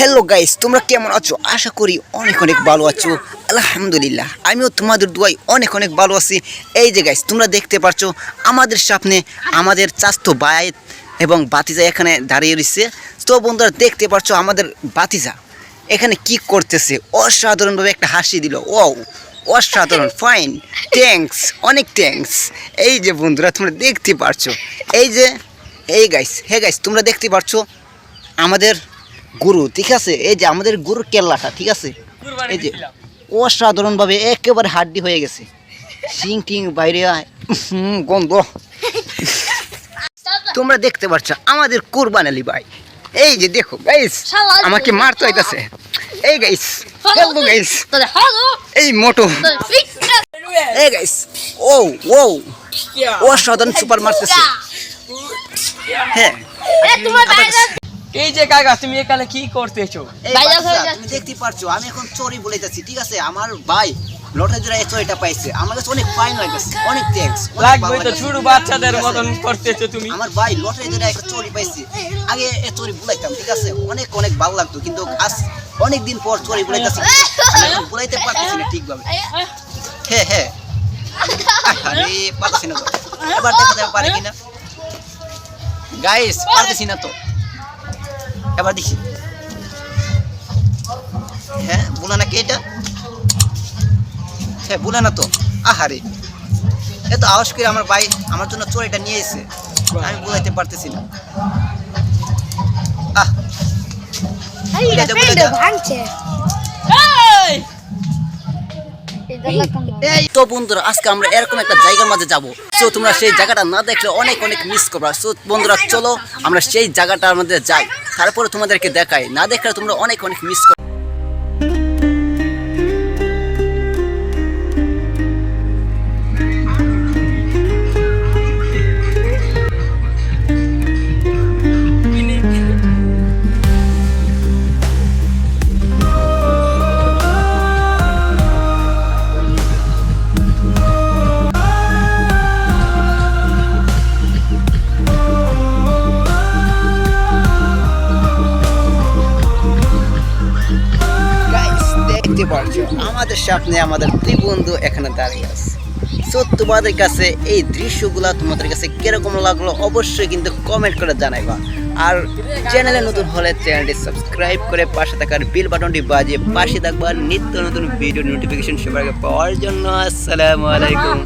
Hello guys, তোমরা কেমন আছো? আশা করি অনেক অনেক ভালো আছো। আলহামদুলিল্লাহ, আমিও তোমাদের দোয়ায় অনেক অনেক ভালো আছি। এই যে গাইস, তোমরা দেখতে পাচ্ছ আমাদের সামনে আমাদের চাচতো ভাই এবং বাতিজা এখানে দাঁড়িয়ে রয়েছে। তো বন্ধুরা দেখতে পাচ্ছ আমাদের বাতিজা এখানে কি করতেছে। অসাধারণভাবে একটা হাসি দিল। ও অসাধারণ, ফাইন, থ্যাঙ্কস, অনেক থ্যাঙ্কস। এই যে বন্ধুরা তোমরা দেখতে পাচ্ছ, এই যে এই গাইস, হে গাইস, তোমরা দেখতে পাচ্ছ আমাদের গুরু, ঠিক আছে? এই যে আমাদের গুরুর কেল্লাটা, ঠিক আছে? এই যে অসাধারণভাবে একেবারে হাড্ডি হয়ে গেছে, সিং টিং বাইরে গন্ধ। তোমরা দেখতে পাচ্ছ আমাদের কুরবান আলী ভাই। এই যে দেখো গাইস, আমাকে মারতে হইতাছে। এই গাইস, হ্যালো গাইস, এই মোটো, এই গাইস, ও ও অসাধারণ সুপার মারতেছে। হ্যাঁ, এই যে কাকা, তুমি এখানে কি করতেছো? তুমি দেখতে পারছো আমি এখন চোরি বলে যাচ্ছি, ঠিক আছে? আমার ভাই লটারি জোড়া এই চোরিটা পাইছে, আমার কাছে অনেক ফাইন লাগছে, অনেক থ্যাঙ্কস। লাগবে তো, ছোট বাচ্চাদের মতন করতেছো তুমি। আমার ভাই লটারি জোড়া একটা চোরি পাইছে, আগে এই চোরি বুলাইতাম, ঠিক আছে? অনেক অনেক ভালো লাগতো, কিন্তু আজ অনেক দিন পর চোরি বুলাইতেছি, বুলাইতে পারতেছি না ঠিকভাবে। হ্যাঁ হ্যাঁ, আরে পারতেছি না তো, এবার দেখা যাবে পারে কিনা। গাইস, পারতেছি না তো, এবার দেখি। হ্যাঁ, বুলা নাকি এটা? হ্যাঁ, বুলা না তো। আহারে, এত আওয়াজ করে আমার ভাই আমার জন্য চোরিটা নিয়ে এসে, আমি বুলাইতে পারতেছি না। তো বন্ধুরা, আজকে আমরা এরকম একটা জায়গার মাঝে যাবো। তো তোমরা সেই জায়গাটা না দেখলে অনেক অনেক মিস করবা। তো বন্ধুরা চলো আমরা সেই জায়গাটার মধ্যে যাই, তারপরে তোমাদেরকে দেখাই। না দেখলে তোমরা অনেক অনেক মিস করবে। দেখতে পারছো আমাদের সামনে আমাদের দুই বন্ধু এখানে দাঁড়িয়ে আছে। তো তোমাদের কাছে এই দৃশ্যগুলো তোমাদের কাছে কিরকম লাগলো অবশ্যই কিন্তু কমেন্ট করে জানাইবা। আর চ্যানেলে নতুন হলে চ্যানেলটি সাবস্ক্রাইব করে পাশে থাকার বেল বাটনটি বাজিয়ে পাশে থাকবা নিত্য নতুন ভিডিও নোটিফিকেশন সবার আগে পাওয়ার জন্য। আসসালামু আলাইকুম।